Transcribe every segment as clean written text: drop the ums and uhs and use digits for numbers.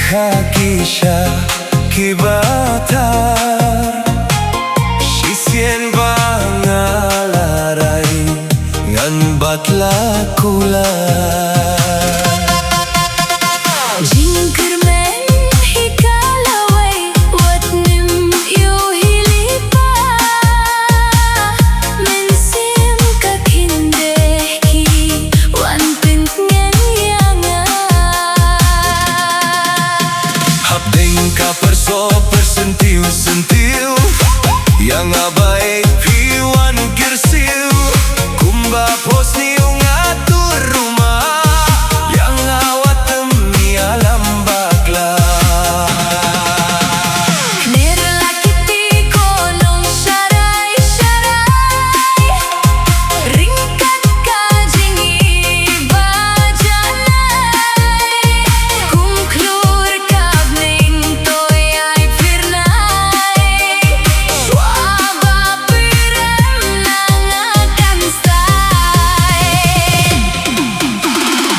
Kakisha kibatar Sisien bangalaray ngan batla kular sentiu yang abai piwan girsiu kumba posni ngatur rumah yang awat demi alam bakla nerlaki tiko nong syarai-syarai ringkat kajingi bajanai kumklur kabning toyai firna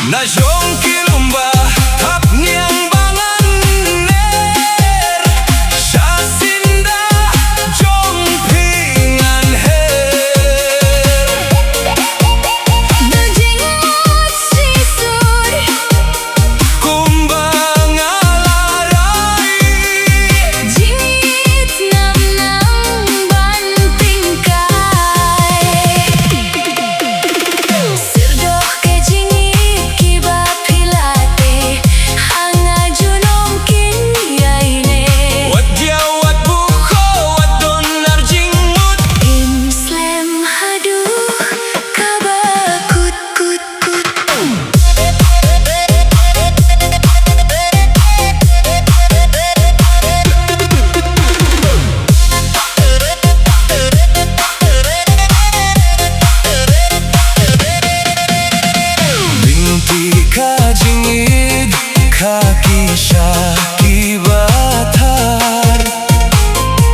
na jong kilumba hap niang bangan ner Syasinda jong pingan her najingot sisur kumbang alarai jingit nam banting kai serdok ke kajingid Kakisha kibatar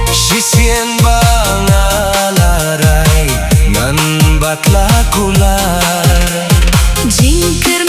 Sisien bangalaray ngan batla kular jingkir